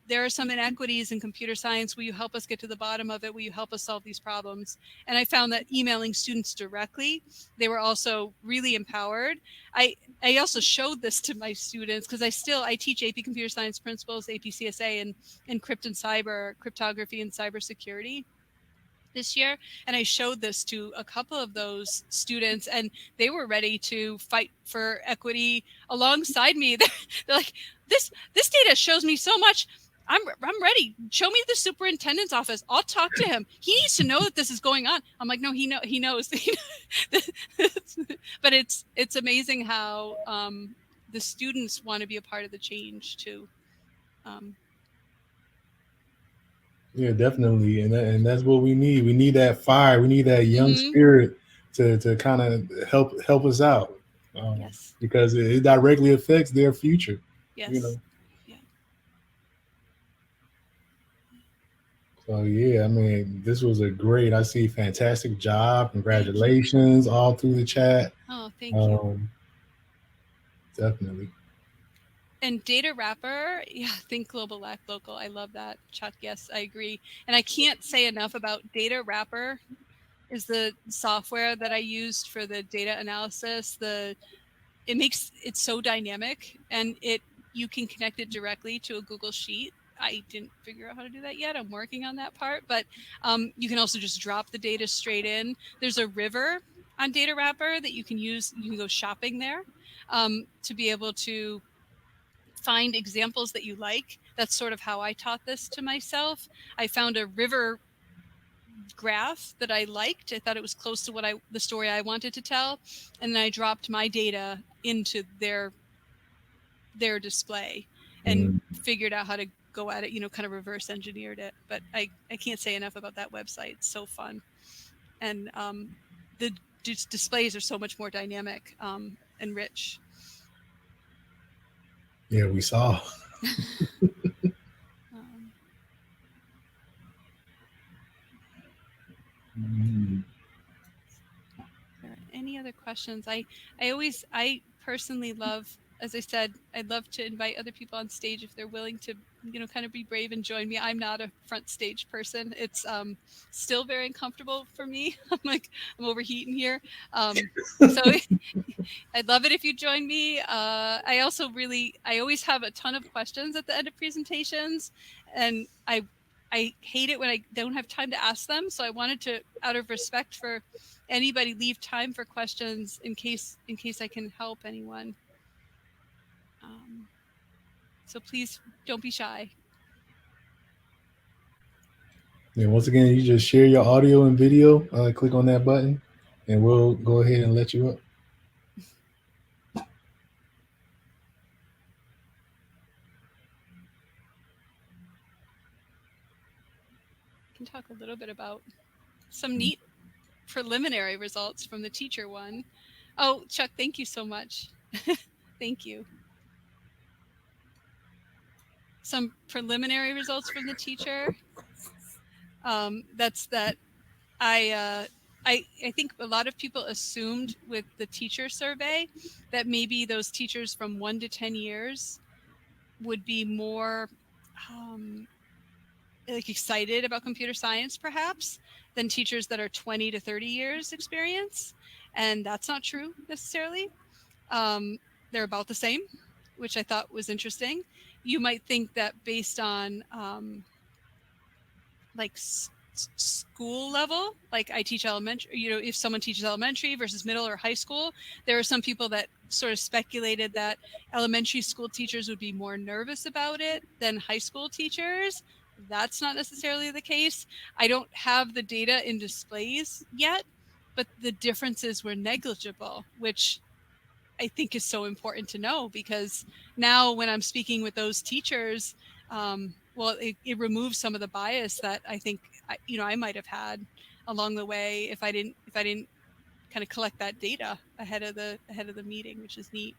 A: there are some inequities in computer science. Will you help us get to the bottom of it? Will you help us solve these problems? And I found that emailing students directly, they were also really empowered. I also showed this to my students because I teach AP Computer Science Principles, AP CSA, and Encrypt and Cyber, Cryptography and Cybersecurity this year, and I showed this to a couple of those students, and they were ready to fight for equity alongside me. They're like, this data shows me so much. I'm ready. Show me the superintendent's office. I'll talk to him. He needs to know that this is going on. I'm like, no, he knows. But it's amazing how the students want to be a part of the change too.
B: Yeah, definitely, and that's what we need. We need that fire. We need that young spirit to kind of help us out.
A: Yes,
B: because it directly affects their future.
A: yes,
B: you know.
A: Yeah.
B: So yeah, I mean, this was a great. I see fantastic job. Congratulations all through the chat.
A: Oh, thank you.
B: Definitely.
A: And data wrapper, yeah, think global, act local. I love that, Chuck. Yes, I agree. And I can't say enough about data wrapper is the software that I used for the data analysis. It makes it so dynamic, and you can connect it directly to a Google Sheet. I didn't figure out how to do that yet. I'm working on that part, but you can also just drop the data straight in. There's a river on data wrapper that you can use. You can go shopping there to be able to find examples that you like. That's sort of how I taught this to myself. I found a river graph that I liked. I thought it was close to the story I wanted to tell, and then I dropped my data into their display and figured out how to go at it, kind of reverse engineered it. But I can't say enough about that website. It's so fun. And the displays are so much more dynamic and rich.
B: Yeah, we saw.
A: Any other questions? I personally love, as I said, I'd love to invite other people on stage if they're willing to, kind of be brave and join me. I'm not a front stage person. It's still very uncomfortable for me. I'm overheating here. So I'd love it if you join me. I always have a ton of questions at the end of presentations, and I hate it when I don't have time to ask them. So I wanted to, out of respect for anybody, leave time for questions in case I can help anyone. So please don't be shy.
B: And once again, you just share your audio and video. Click on that button, and we'll go ahead and let you up.
A: I can talk a little bit about some neat preliminary results from the teacher one. Oh, Chuck, thank you so much. Thank you. Some preliminary results from the teacher. That's that I think a lot of people assumed with the teacher survey that maybe those teachers from 1 to 10 years would be more excited about computer science perhaps than teachers that are 20 to 30 years experience. And that's not true necessarily. They're about the same, which I thought was interesting. You might think that based on school level, like I teach elementary, if someone teaches elementary versus middle or high school, there are some people that sort of speculated that elementary school teachers would be more nervous about it than high school teachers. That's not necessarily the case. I don't have the data in displays yet, but the differences were negligible, which I think is so important to know, because now when I'm speaking with those teachers, it removes some of the bias that I think I might have had along the way if I didn't kind of collect that data ahead of the meeting, which is neat.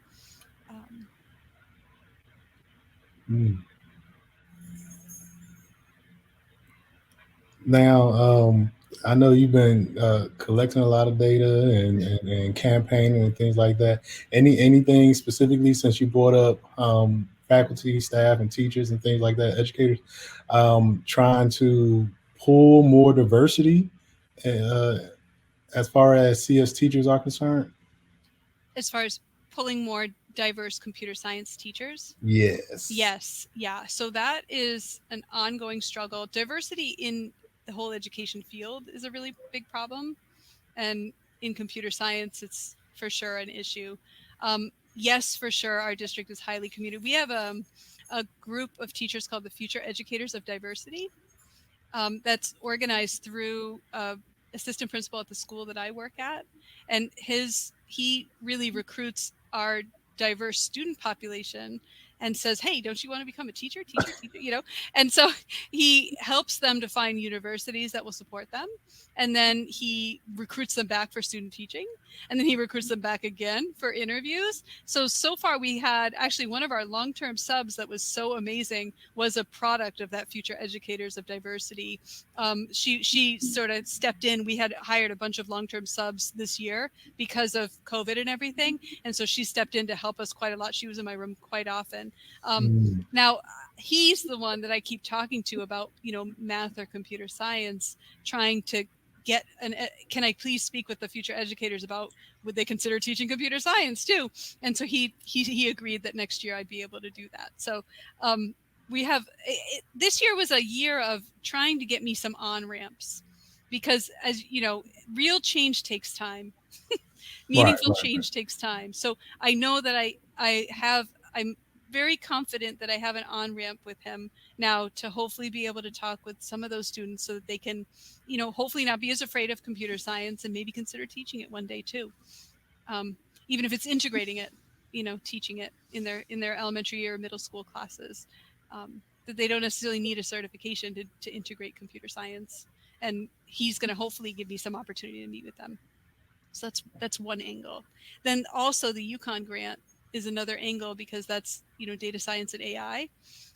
B: Now, I know you've been collecting a lot of data and campaigning and things like that. Anything specifically, since you brought up faculty, staff, and teachers and things like that, educators, trying to pull more diversity uh, as far as CS teachers are concerned.
A: As far as pulling more diverse computer science teachers?
B: Yes.
A: Yes, yeah. So that is an ongoing struggle. Diversity in the whole education field is a really big problem. And in computer science, it's for sure an issue. Yes, for sure, our district is highly community. We have a group of teachers called the Future Educators of Diversity, that's organized through assistant principal at the school that I work at, and he really recruits our diverse student population and says, "Hey, don't you want to become a teacher? Teacher, teacher, you know?" And so he helps them to find universities that will support them, and then he recruits them back for student teaching, and then he recruits them back again for interviews. So far we had actually one of our long-term subs that was so amazing was a product of that Future Educators of Diversity. She sort of stepped in. We had hired a bunch of long-term subs this year because of COVID and everything, and so she stepped in to help us quite a lot. She was in my room quite often. Now he's the one that I keep talking to about, math or computer science, trying to get can I please speak with the future educators about would they consider teaching computer science too? And so he agreed that next year I'd be able to do that. So we have this year was a year of trying to get me some on ramps, because as you know, real change takes time. Meaningful change takes time. So I know that I'm very confident that I have an on ramp with him now to hopefully be able to talk with some of those students so that they can, hopefully not be as afraid of computer science and maybe consider teaching it one day too. Even if it's integrating it, teaching it in their elementary or middle school classes, that they don't necessarily need a certification to integrate computer science. And he's going to hopefully give me some opportunity to meet with them. So that's one angle. Then also the UConn grant is another angle, because that's, data science and AI,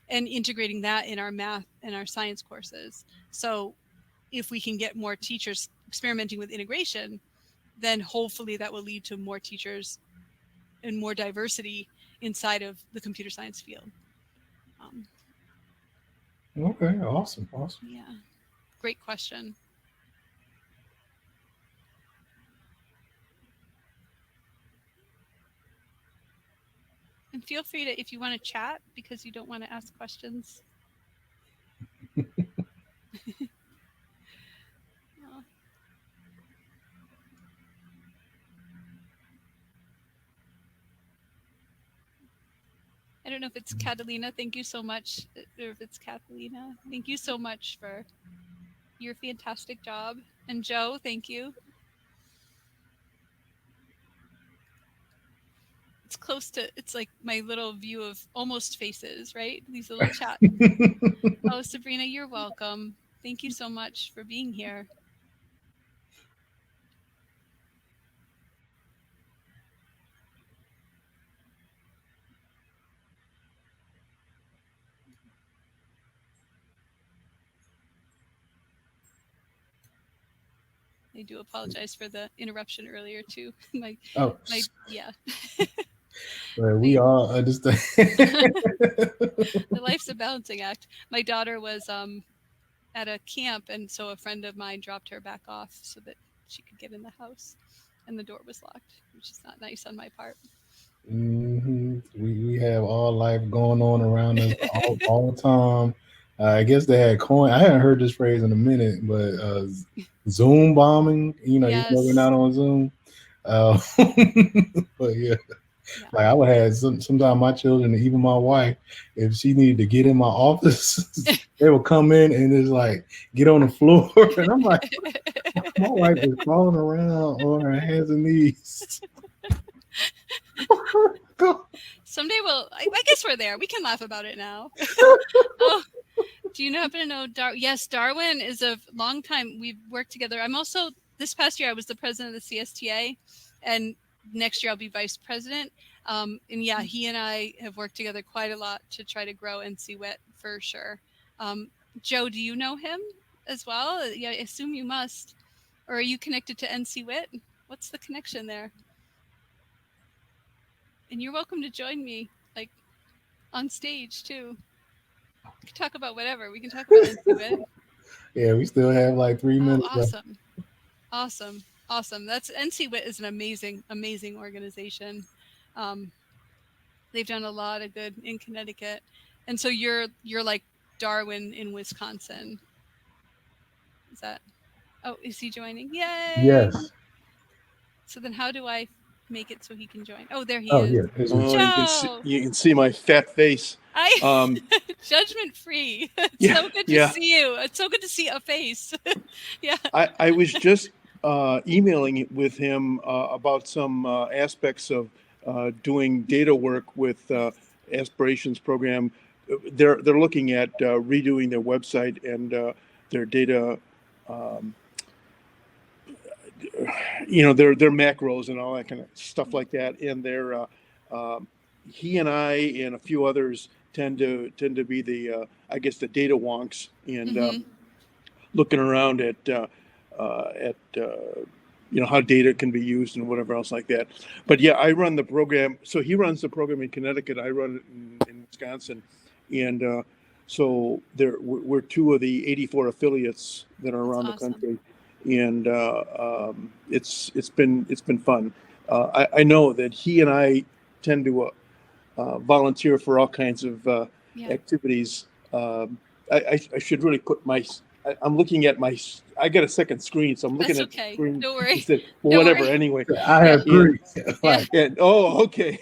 A: and integrating that in our math and our science courses. So if we can get more teachers experimenting with integration, then hopefully that will lead to more teachers and more diversity inside of the computer science field.
B: Okay, awesome.
A: Yeah, great question. And feel free to, if you want to chat because you don't want to ask questions. I don't know if it's Catalina. Thank you so much. Or if it's Catalina. Thank you so much for your fantastic job. And Joe, thank you. It's close to, it's like my little view of almost faces, right? These little chats. Oh, Sabrina, you're welcome. Thank you so much for being here. I do apologize for the interruption earlier too. Yeah.
B: Well, we all understand.
A: The life's a balancing act. My daughter was at a camp, and so a friend of mine dropped her back off so that she could get in the house, and the door was locked, which is not nice on my part.
B: We have all life going on around us all the time. I guess they had coin. I haven't heard this phrase in a minute, but Zoom bombing.
A: Yes.
B: Even though we're not on Zoom. But yeah. Like I would have sometimes my children, even my wife, if she needed to get in my office, they would come in and just like get on the floor, and I'm like, my wife is crawling around on her hands and knees.
A: Someday I guess we're there. We can laugh about it now. Oh, do you happen to know yes, Darwin is a long time. We've worked together. I'm also, this past year I was the president of the CSTA, and next year I'll be vice president. And yeah, he and I have worked together quite a lot to try to grow NCWIT for sure. Joe, do you know him as well? Yeah, I assume you must. Or are you connected to NCWIT? What's the connection there? And you're welcome to join me. Like, on stage too. We can talk about whatever. We can talk about NC-WIT.
B: Yeah, we still have like 3 minutes left.
A: Awesome. That's NC-WIT is an amazing organization. They've done a lot of good in Connecticut, and so you're like Darwin in Wisconsin. Is that? Oh, is he joining? Yay!
B: Yes.
A: So then, how do I make it so he can join? Oh, there he
B: Oh,
A: is.
B: yeah.
C: You can see my fat face.
A: Judgment free. It's so good to see you. It's so good to see a face. Yeah.
C: I was just emailing with him about some aspects of doing data work with Aspirations program. They're looking at redoing their website and their data. Their macros and all that kind of stuff like that. And they're he and I and a few others tend to be the I guess the data wonks and looking around at how data can be used and whatever else like that. But yeah, I run the program. So he runs the program in Connecticut. I run it in Wisconsin, and so we're two of the 84 affiliates that are around the country. And it's been fun. I know that he and I tend to volunteer for all kinds of activities. I should really put I'm looking at I got a second screen, so I'm looking at the screen.
A: Don't worry.
C: Instead, well, whatever. Anyway,
B: I have three.
C: Okay.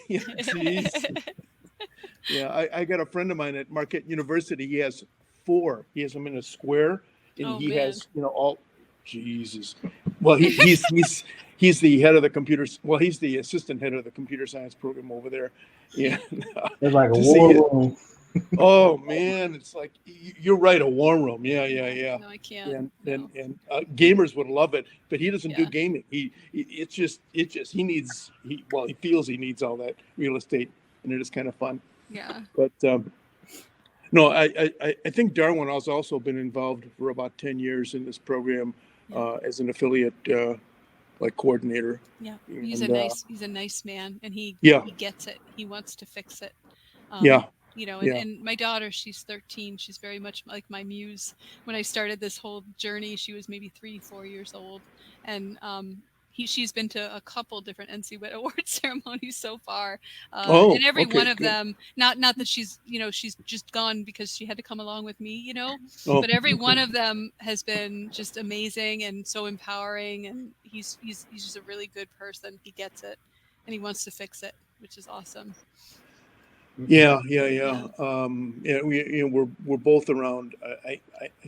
C: Yeah, I got a friend of mine at Marquette University. He has 4. He has them in a square, and he has all. Jesus. Well, he's the head of the computers. Well, he's the assistant head of the computer science program over there. Yeah,
B: it's like a war room.
C: Oh man, it's like you're right, a war room. Yeah.
A: No, I can't.
C: And gamers would love it, but he doesn't do gaming. He feels he needs all that real estate, and it is kind of fun.
A: Yeah.
C: But no, I think Darwin has also been involved for about 10 years in this program as an affiliate, like coordinator.
A: Yeah, he's a nice man, and he gets it. He wants to fix it. And my daughter, she's 13. She's very much like my muse. When I started this whole journey, she was maybe 3-4 years old, and she's been to a couple different NC-WIT award ceremonies so far, and every one of them. Not that she's just gone because she had to come along with me, but every one of them has been just amazing and so empowering. And he's just a really good person. He gets it, and he wants to fix it, which is awesome.
C: Yeah. We're both around. I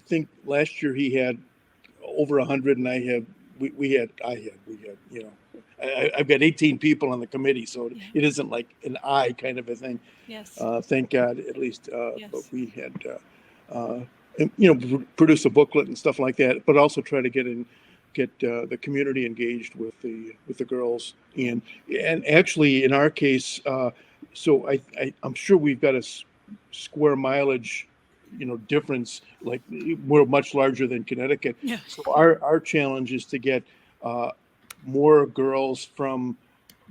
C: think last year he had over 100, and I've got 18 people on the committee, so it isn't like an I kind of a thing.
A: Yes.
C: Thank God, at least. But we had, produce a booklet and stuff like that, but also try to get the community engaged with the girls, and actually in our case, so I'm sure we've got a square mileage difference. Like we're much larger than Connecticut.
A: Yeah.
C: So our challenge is to get more girls from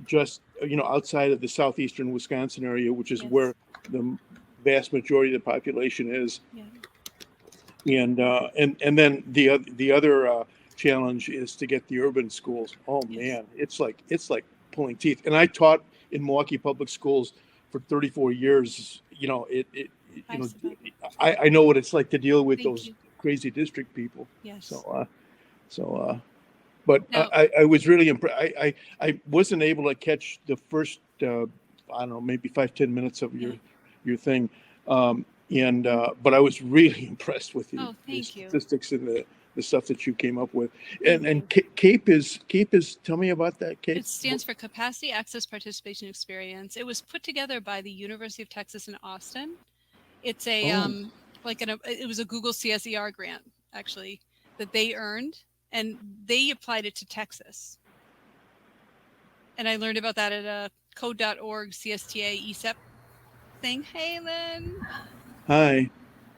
C: just outside of the southeastern Wisconsin area, which is where the vast majority of the population is. Yeah. And then the other challenge is to get the urban schools. Oh man, it's like pulling teeth. And I taught in Milwaukee Public Schools for 34 years. I know what it's like to deal with those crazy district people.
A: Yes.
C: But I was really impressed. I wasn't able to catch the first, maybe 5-10 minutes of your thing. But I was really impressed with the statistics and the stuff that you came up with. And CAPE is, tell me about that, CAPE.
A: It stands for Capacity Access Participation Experience. It was put together by the University of Texas in Austin. It's a it was a Google CSER grant actually that they earned, and they applied it to Texas. And I learned about that at a code.org CSTA ESEP thing. Hey, Lynn.
C: Hi.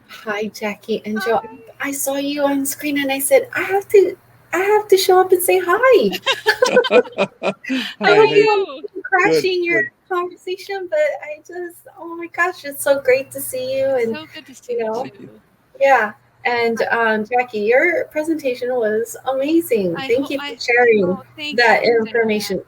D: Hi, Jackie and Joe. I saw you on screen and I said, I have to show up and say hi.
A: How are you?
D: Crashing conversation, but oh my gosh, it's so great to see you. And,
A: So good to see
D: you
A: you
D: know,
A: too.
D: yeah. And Jackie, your presentation was amazing. Thank you for sharing
A: thank
D: that
A: you,
D: information.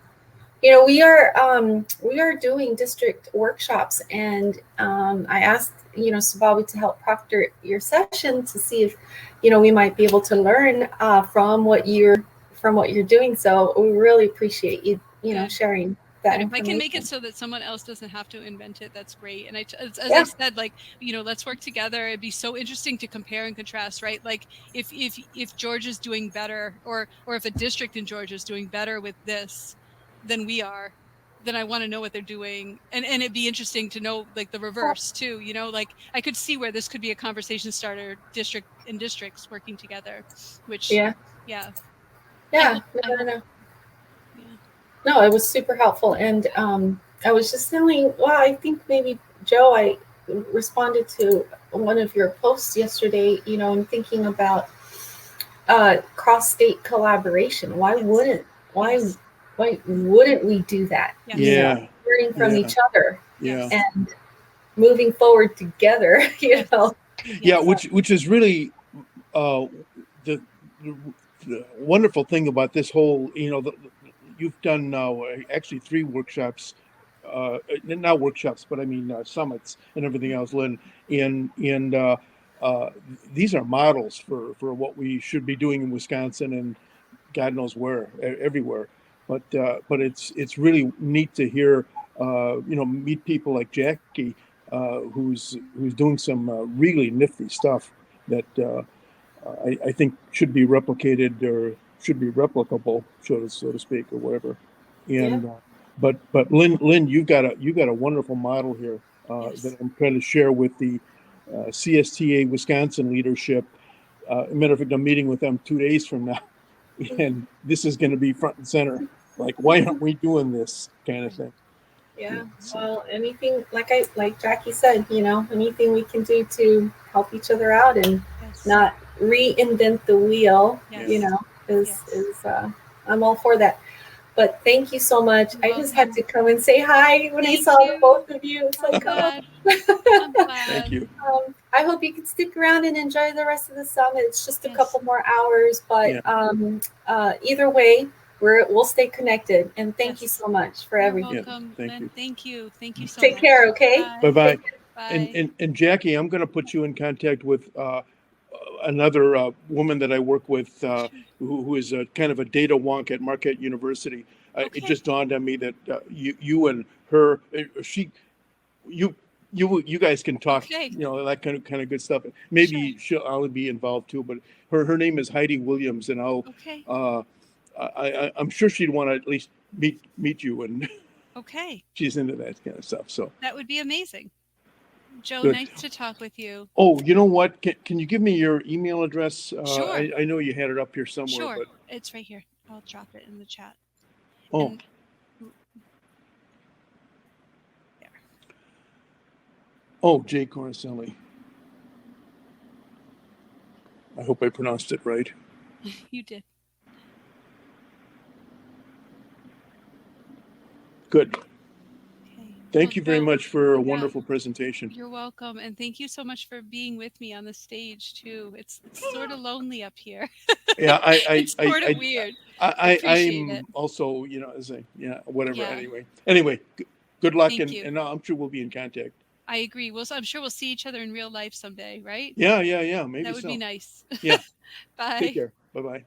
D: We are doing district workshops, and I asked Sabawi to help proctor your session to see if we might be able to learn from what you're doing. So we really appreciate you sharing that
A: information. If I can make it so that someone else doesn't have to invent it, that's great. And as I said, like, let's work together. It'd be so interesting to compare and contrast, right? Like if Georgia's doing better, or if a district in Georgia is doing better with this than we are, then I want to know what they're doing. And it'd be interesting to know, like, the reverse too, like I could see where this could be a conversation starter, districts working together, which
D: no. No, it was super helpful. And I was just telling, I think maybe Joe, I responded to one of your posts yesterday, and thinking about cross-state collaboration. Why wouldn't we do that? Learning from each other and moving forward together.
C: Which is really the wonderful thing about this whole. You've done now actually 3 workshops. Not workshops, but I mean summits and everything else, Lynn. And these are models for what we should be doing in Wisconsin and God knows where, everywhere. But it's really neat to hear, meet people like Jackie, who's doing some really nifty stuff that I think should be replicated or should be replicable, so to speak, or whatever. And but Lynn, you got a wonderful model here that I'm trying to share with the CSTA Wisconsin leadership. Matter of fact, I'm meeting with them 2 days from now, and this is going to be front and center. Like, why aren't we doing this kind of thing?
D: Yeah. Well, anything like Jackie said, anything we can do to help each other out and not reinvent the wheel, is I'm all for that. But thank you so much. I just had to come and say hi when I saw both of you. It's like,
A: I'm glad.
C: Thank you.
D: I hope you can stick around and enjoy the rest of the summit. It's just a couple more hours, but either way, we'll stay connected. And thank you so much for everything.
A: Welcome, Lynn. Thank you so much.
D: Take care, okay?
C: Bye-bye.
A: Bye.
C: And Jackie, I'm going to put you in contact with another woman that I work with who is kind of a data wonk at Marquette University. It just dawned on me that you and her, you guys can talk, that kind of good stuff. Maybe I'll be involved too, but her name is Heidi Williams, and I'm sure she'd want to at least meet you, and she's into that kind of stuff. So
A: that would be amazing. Joe,
C: good.
A: Nice to talk with you.
C: Oh, you know what? Can you give me your email address?
A: Sure.
C: I know you had it up here somewhere.
A: Sure,
C: but
A: it's right here. I'll drop it in the chat.
C: Oh.
A: There.
C: Oh, Jay Corricelli. I hope I pronounced it right.
A: You did.
C: Good. Thank you very much for a wonderful presentation.
A: You're welcome. And thank you so much for being with me on the stage too. It's sort of lonely up here.
C: Yeah,
A: it's sort of weird.
C: I'm also, whatever. Yeah. Anyway, good luck. And I'm sure we'll be in contact.
A: I agree. I'm sure we'll see each other in real life someday, right?
C: Yeah. Maybe
A: that would be nice.
C: Yeah.
A: Bye.
C: Take care. Bye-bye.